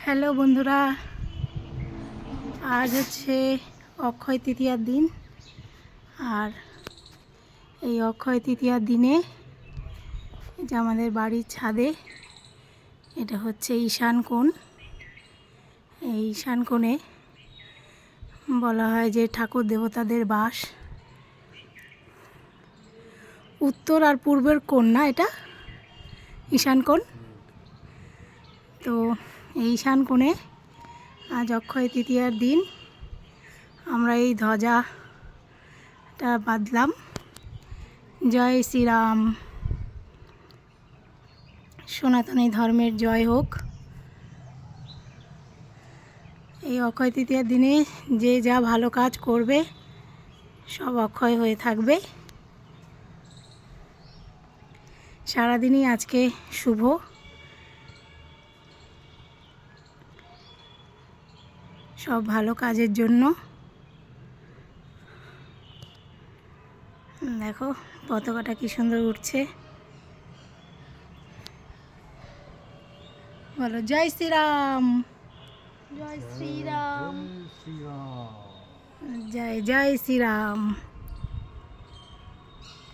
Hello বন্ধুরা, আজ হচ্ছে অক্ষয় তৃতীয়ার দিন। আর এই অক্ষয় তৃতীয়ার দিনে যে আমাদের বাড়ির ছাদে এটা হচ্ছে ঈশান কোণ। এই ঈশান কোণে বলা হয় যে ঠাকুর দেবতাদের বাস। উত্তর আর পূর্বের কোণ না, এটা ঈশান কোণ। তো এই ঈশান কোণে আজ অক্ষয় তৃতীয়ার দিন আমরা এই ধ্বজাটা বাঁধলাম। জয় শ্রীরাম, সনাতনী ধর্মের জয় হোক। এই অক্ষয় তৃতীয়ার দিনে যে যা ভালো কাজ করবে সব অক্ষয় হয়ে থাকবে। সারাদিনই আজকে শুভ। সব ভালো কাজের জন্য। দেখো পতাকাটা কি সুন্দর উঠছে। বলো জয় শ্রীরাম, জয় শ্রীরাম, জয় জয় শ্রীরাম।